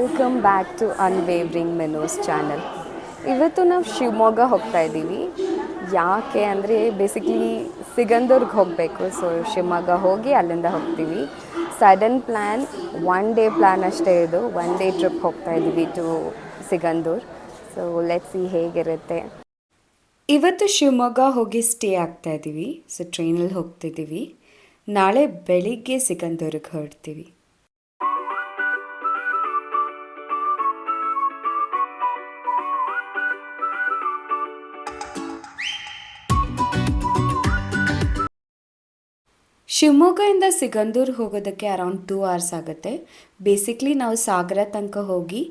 Welcome back to unwavering menus channel. ಇವತ್ತು ನಾವು ಶಿವಮೊಗ್ಗ ಹೋಗ್ತಾ ಇದ್ದೀವಿ. ಯಾಕೆ ಅಂದರೆ ಬೇಸಿಕ್ಲಿ ಸಿಗಂದೂರ್ಗೆ ಹೋಗಬೇಕು. ಸೊ ಶಿವಮೊಗ್ಗ ಹೋಗಿ ಅಲ್ಲಿಂದ ಹೋಗ್ತೀವಿ. ಸಡನ್ ಪ್ಲ್ಯಾನ್, 1 ಡೇ ಪ್ಲ್ಯಾನ್ ಅಷ್ಟೇ ಇದು. 1 ಡೇ ಟ್ರಿಪ್ ಹೋಗ್ತಾ ಇದ್ದೀವಿ to Sigandur. So let's see ಹೇಗಿರುತ್ತೆ. ಇವತ್ತು ಶಿವಮೊಗ್ಗ ಹೋಗಿ ಸ್ಟೇ ಆಗ್ತಾ ಇದ್ದೀವಿ. ಸೊ ಟ್ರೈನಲ್ಲಿ ಹೋಗ್ತಿದ್ದೀವಿ. ನಾಳೆ ಬೆಳಿಗ್ಗೆ ಸಿಗಂದೂರಿಗೆ ಹೊರಡ್ತೀವಿ. ಶಿವಮೊಗ್ಗದಿಂದ ಸಿಗಂದೂರು ಹೋಗೋದಕ್ಕೆ ಅರೌಂಡ್ 2 hours ಆಗುತ್ತೆ. ಬೇಸಿಕ್ಲಿ ನಾವು ಸಾಗರ ತನಕ ಹೋಗಿ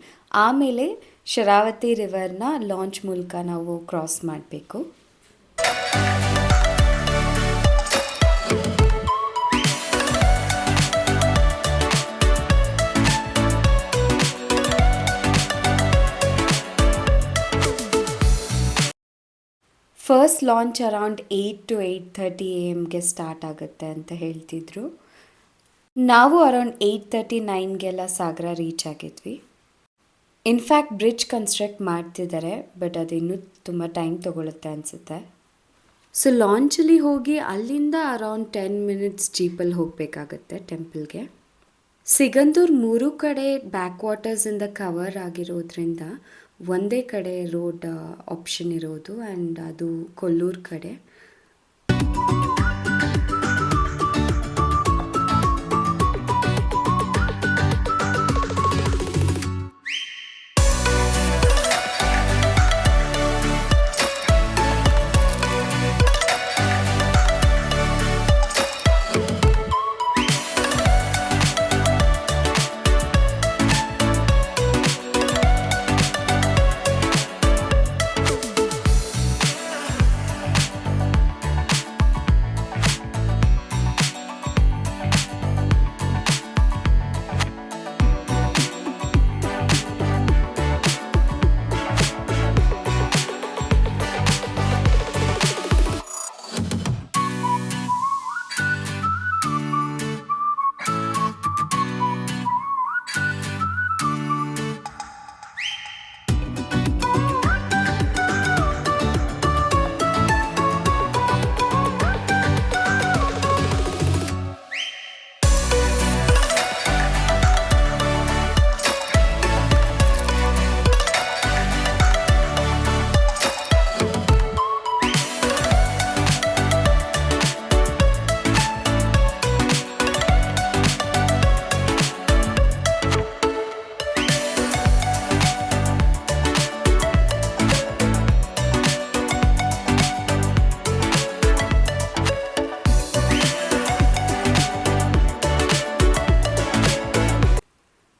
ಆಮೇಲೆ ಶರಾವತಿ ರಿವರ್ನ ಲಾಂಚ್ ಮೂಲಕ ನಾವು ಕ್ರಾಸ್ ಮಾಡಬೇಕು. First launch around 8 to 8:30 AM start ಆಗುತ್ತೆ ಅಂತ ಹೇಳ್ತಿದ್ರು. ನಾವು ಅರೌಂಡ್ 8:39 ಸಾಗರ ರೀಚ್ ಆಗಿದ್ವಿ. ಇನ್ಫ್ಯಾಕ್ಟ್ ಬ್ರಿಡ್ಜ್ ಕನ್ಸ್ಟ್ರಕ್ಟ್ ಮಾಡ್ತಿದ್ದಾರೆ, ಬಟ್ ಅದು ಇನ್ನೂ ತುಂಬ ಟೈಮ್ ತೊಗೊಳುತ್ತೆ ಅನಿಸುತ್ತೆ. ಸೊ ಲಾಂಚಲ್ಲಿ ಹೋಗಿ ಅಲ್ಲಿಂದ ಅರೌಂಡ್ 10 minutes ಜೀಪಲ್ಲಿ ಹೋಗಬೇಕಾಗತ್ತೆ ಟೆಂಪಲ್ಗೆ. ಸಿಗಂದೂರು 3 ಕಡೆ ಬ್ಯಾಕ್ ವಾಟರ್ಸಿಂದ ಕವರ್ ಆಗಿರೋದ್ರಿಂದ ಒಂದೇ ಕಡೆ ರೋಡ್ ಆಪ್ಷನ್ ಇರೋದು, ಆ್ಯಂಡ್ ಅದು ಕೊಲ್ಲೂರು ಕಡೆ.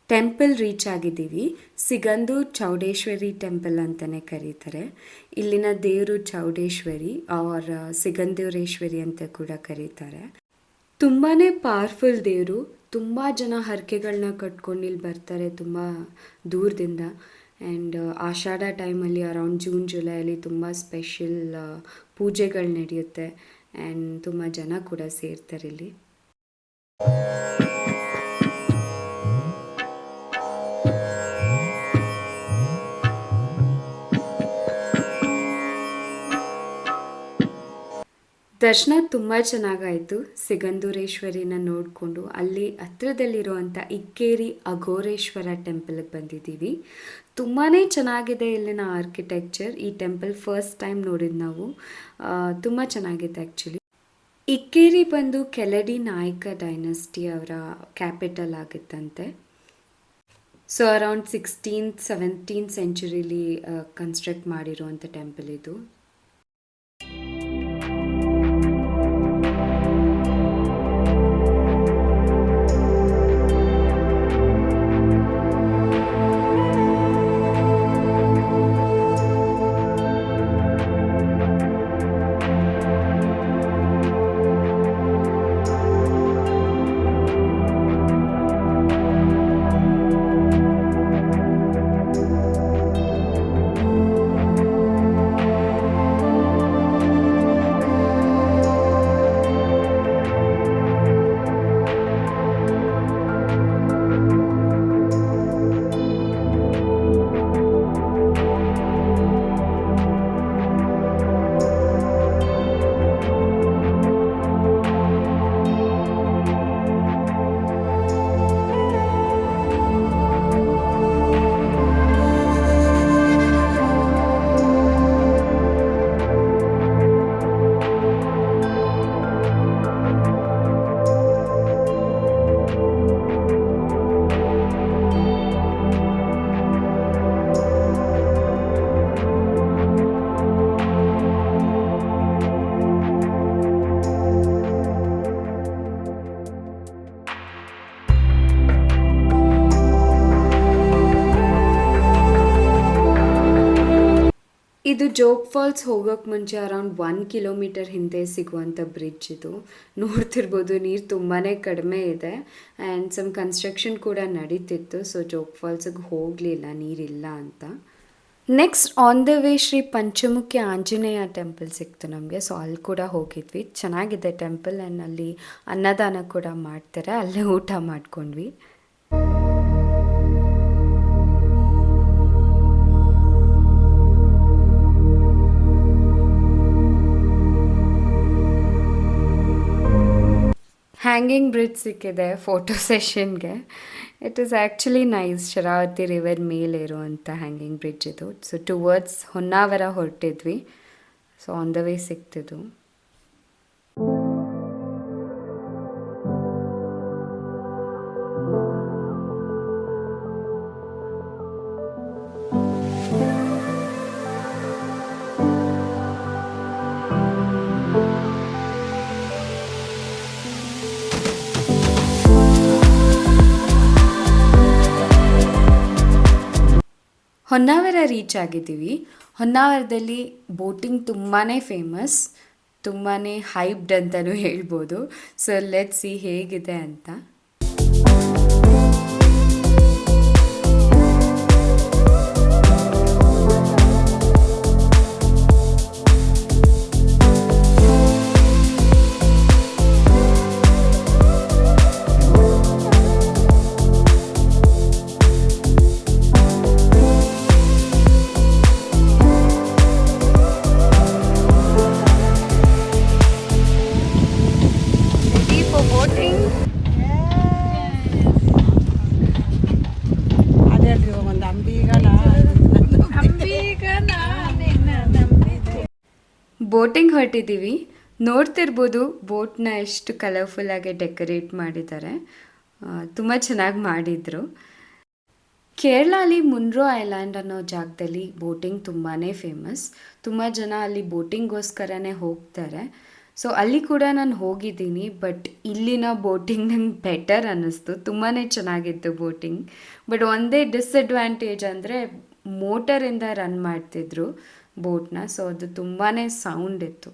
ಟೆಂಪಲ್ ರೀಚ್ ಆಗಿದ್ದೀವಿ. ಸಿಗಂದೂರು ಚೌಡೇಶ್ವರಿ ಟೆಂಪಲ್ ಅಂತಲೇ ಕರೀತಾರೆ. ಇಲ್ಲಿನ ದೇವರು ಚೌಡೇಶ್ವರಿ ಆರ್ ಸಿಗಂದೂರೇಶ್ವರಿ ಅಂತ ಕೂಡ ಕರೀತಾರೆ. ತುಂಬಾ ಪವರ್ಫುಲ್ ದೇವರು. ತುಂಬ ಜನ ಹರಕೆಗಳನ್ನ ಕಟ್ಕೊಂಡು ಇಲ್ಲಿ ಬರ್ತಾರೆ ತುಂಬ ದೂರದಿಂದ. ಆ್ಯಂಡ್ ಆಷಾಢ ಟೈಮಲ್ಲಿ ಅರೌಂಡ್ ಜೂನ್ ಜುಲೈಯಲ್ಲಿ ತುಂಬ ಸ್ಪೆಷಲ್ ಪೂಜೆಗಳು ನಡೆಯುತ್ತೆ, ಆ್ಯಂಡ್ ತುಂಬ ಜನ ಕೂಡ ಸೇರ್ತಾರೆ ಇಲ್ಲಿ. ದರ್ಶನ ತುಂಬ ಚೆನ್ನಾಗಾಯಿತು. ಸಿಗಂದೂರೇಶ್ವರಿನ ನೋಡಿಕೊಂಡು ಅಲ್ಲಿ ಹತ್ರದಲ್ಲಿರುವಂಥ ಇಕ್ಕೇರಿ ಅಘೋರೇಶ್ವರ ಟೆಂಪಲ್ಗೆ ಬಂದಿದ್ದೀವಿ. ತುಂಬಾ ಚೆನ್ನಾಗಿದೆ ಇಲ್ಲಿನ ಆರ್ಕಿಟೆಕ್ಚರ್. ಈ ಟೆಂಪಲ್ ಫಸ್ಟ್ ಟೈಮ್ ನೋಡಿದ್ದು ನಾವು. ತುಂಬ ಚೆನ್ನಾಗಿದೆ ಆ್ಯಕ್ಚುಲಿ. ಇಕ್ಕೇರಿ ಬಂದು ಕೆಳಡಿ ನಾಯಕ ಡೈನಸ್ಟಿ ಅವರ ಕ್ಯಾಪಿಟಲ್ ಆಗುತ್ತಂತೆ. ಸೊ ಅರೌಂಡ್ 16th 17th ಸೆಂಚುರಿಲಿ ಕನ್ಸ್ಟ್ರಕ್ಟ್ ಮಾಡಿರುವಂಥ ಟೆಂಪಲ್ ಇದು. ಇದು ಜೋಗ್ ಫಾಲ್ಸ್ ಹೋಗೋಕ್ಕೆ ಮುಂಚೆ ಅರೌಂಡ್ 1 ಕಿಲೋಮೀಟರ್ ಹಿಂದೆ ಸಿಗುವಂಥ ಬ್ರಿಡ್ಜ್ ಇದು. ನೋಡ್ತಿರ್ಬೋದು ನೀರು ತುಂಬಾ ಕಡಿಮೆ ಇದೆ ಆ್ಯಂಡ್ ಸಮ್ ಕನ್ಸ್ಟ್ರಕ್ಷನ್ ಕೂಡ ನಡೀತಿತ್ತು. ಸೊ ಜೋಗ್ ಫಾಲ್ಸಿಗೆ ಹೋಗಲಿಲ್ಲ, ನೀರಿಲ್ಲ ಅಂತ. Next on the way Shri Panchamukhi Anjaneya temple ಸಿಕ್ತು ನಮಗೆ. ಸೊ ಅಲ್ಲಿ ಕೂಡ ಹೋಗಿದ್ವಿ. ಚೆನ್ನಾಗಿದೆ ಟೆಂಪಲ್ ಆ್ಯಂಡ್ ಅಲ್ಲಿ ಅನ್ನದಾನ ಕೂಡ ಮಾಡ್ತಾರೆ. ಅಲ್ಲೇ ಊಟ ಮಾಡ್ಕೊಂಡ್ವಿ. ಹ್ಯಾಂಗಿಂಗ್ ಬ್ರಿಡ್ಜ್ ಸಿಕ್ಕಿದೆ ಫೋಟೋ ಸೆಷನ್ಗೆ. It is actually nice. Sharavathi river ಮೇಲೆ ಇರುವಂಥ ಹ್ಯಾಂಗಿಂಗ್ ಬ್ರಿಡ್ಜ್ ಇದು. ಸೊ ಟುವರ್ಡ್ಸ್ ಹೊನ್ನಾವರ ಹೊರಟಿದ್ವಿ. ಸೊ ಆನ್ ದ ವೇ ಸಿಕ್ತಿದ್ದು. ಹೊನ್ನಾವರ ರೀಚ್ ಆಗಿದ್ದೀವಿ. ಹೊನ್ನಾವರದಲ್ಲಿ ಬೋಟಿಂಗ್ ತುಂಬಾ ಫೇಮಸ್, ತುಂಬಾ ಹೈಪ್ಡ್ ಅಂತಲೂ ಹೇಳ್ಬೋದು. ಸೊ ಲೆಟ್ಸ್ ಸಿ ಹೇಗಿದೆ ಅಂತ. ಬೋಟಿಂಗ್ ಹೊರಟಿದ್ದೀವಿ. ನೋಡ್ತಿರ್ಬೋದು ಬೋಟ್ನ ಎಷ್ಟು ಕಲರ್ಫುಲ್ಲಾಗಿ ಡೆಕೋರೇಟ್ ಮಾಡಿದ್ದಾರೆ. ತುಂಬ ಚೆನ್ನಾಗಿ ಮಾಡಿದರು. ಕೇರಳಲ್ಲಿ ಮುನ್ರೋ ಐಲ್ಯಾಂಡ್ ಅನ್ನೋ ಜಾಗದಲ್ಲಿ ಬೋಟಿಂಗ್ ತುಂಬಾ ಫೇಮಸ್. ತುಂಬ ಜನ ಅಲ್ಲಿ ಬೋಟಿಂಗ್ಗೋಸ್ಕರನೇ ಹೋಗ್ತಾರೆ. ಸೊ ಅಲ್ಲಿ ಕೂಡ ನಾನು ಹೋಗಿದ್ದೀನಿ. ಬಟ್ ಇಲ್ಲಿನ ಬೋಟಿಂಗ್ ನಂಗೆ ಬೆಟರ್ ಅನ್ನಿಸ್ತು. ತುಂಬಾ ಚೆನ್ನಾಗಿತ್ತು ಬೋಟಿಂಗ್. ಬಟ್ ಒಂದೇ ಡಿಸ್ಅಡ್ವಾಂಟೇಜ್ ಅಂದರೆ ಮೋಟರಿಂದ ರನ್ ಮಾಡ್ತಿದ್ರು ಬೋಟ್ನ. ಸೊ ಅದು ತುಂಬಾ ಸೌಂಡ್ ಇತ್ತು.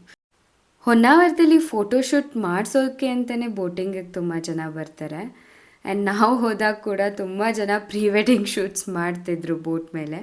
ಹೊನ್ನಾವರದಲ್ಲಿ ಫೋಟೋಶೂಟ್ ಮಾಡಿಸೋಕ್ಕೆ ಅಂತಲೇ ಬೋಟಿಂಗಿಗೆ ತುಂಬ ಜನ ಬರ್ತಾರೆ. ಆ್ಯಂಡ್ ನಾವು ಹೋದಾಗ ಕೂಡ ತುಂಬ ಜನ ಪ್ರೀ ವೆಡ್ಡಿಂಗ್ ಶೂಟ್ಸ್ ಮಾಡ್ತಿದ್ರು ಬೋಟ್ ಮೇಲೆ.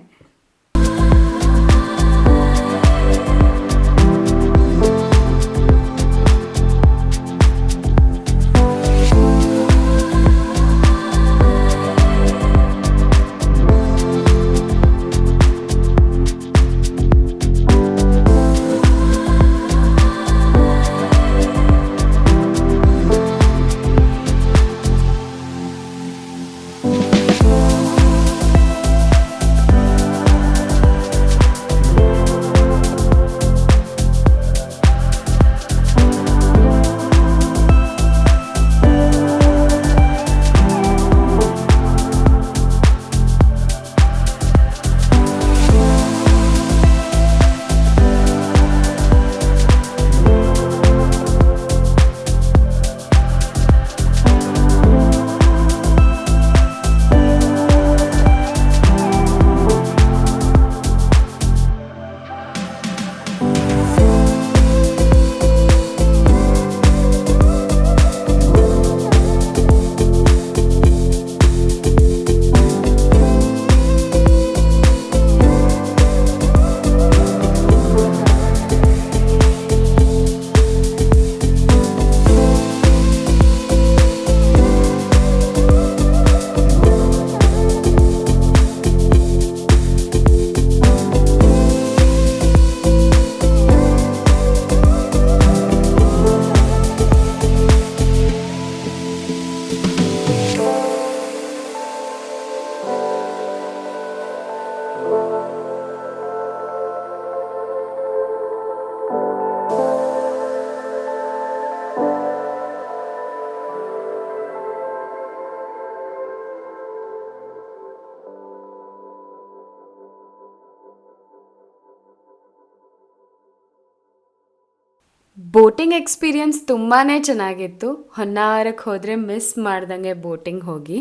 ಬೋಟಿಂಗ್ ಎಕ್ಸ್ಪೀರಿಯನ್ಸ್ ತುಂಬಾ ಚೆನ್ನಾಗಿತ್ತು. ಹೊನ್ನಾವರಕ್ಕೆ ಹೋದರೆ ಮಿಸ್ ಮಾಡ್ದಂಗೆ ಬೋಟಿಂಗ್ ಹೋಗಿ.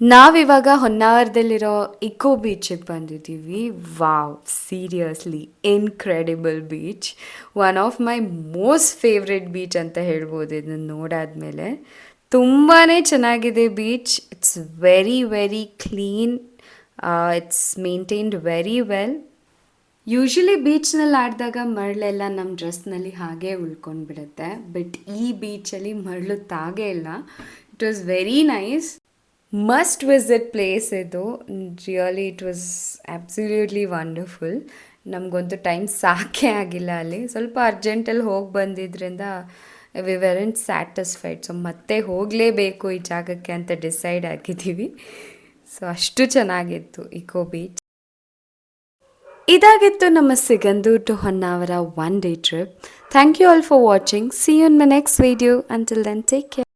ನಾವಿವಾಗ ಹೊನ್ನಾವರದಲ್ಲಿರೋ ಇಕೋ ಬೀಚಿಗೆ ಬಂದಿದ್ದೀವಿ. Wow! Seriously incredible beach. One of my most favourite beach ಅಂತ ಹೇಳ್ಬೋದು ಇದನ್ನ ನೋಡಾದ್ಮೇಲೆ. ತುಂಬಾ ಚೆನ್ನಾಗಿದೆ beach. It's very very clean. It's maintained very well. Usually ಬೀಚ್ನಲ್ಲಿ ಆಡಿದಾಗ ಮರಳೆಲ್ಲ ನಮ್ಮ ಡ್ರೆಸ್ನಲ್ಲಿ ಹಾಗೆ ಉಳ್ಕೊಂಡು ಬಿಡುತ್ತೆ, ಬಟ್ ಈ ಬೀಚಲ್ಲಿ ಮರಳು ತಾಗೇ ಇಲ್ಲ. It was very nice. Must visit place ಇದು. Really it was absolutely wonderful. ನಮಗಂತೂ ಟೈಮ್ ಸಾಕೇ ಆಗಿಲ್ಲ ಅಲ್ಲಿ. ಸ್ವಲ್ಪ ಅರ್ಜೆಂಟಲ್ಲಿ ಹೋಗಿ ಬಂದಿದ್ದರಿಂದ ವಿ ವೆರೆಂಟ್ ಸ್ಯಾಟಿಸ್ಫೈಡ್. ಸೊ ಮತ್ತೆ ಹೋಗಲೇಬೇಕು ಈ ಜಾಗಕ್ಕೆ ಅಂತ ಡಿಸೈಡ್ ಆಗಿದ್ದೀವಿ. ಸೊ ಅಷ್ಟು ಚೆನ್ನಾಗಿತ್ತು ಇಕೋ ಬೀಚ್. ಇದಾಗಿತ್ತು ನಮ್ಮ Sigandur to Honnavar one day trip. Thank you all for watching. See you in my next video. Until then take care.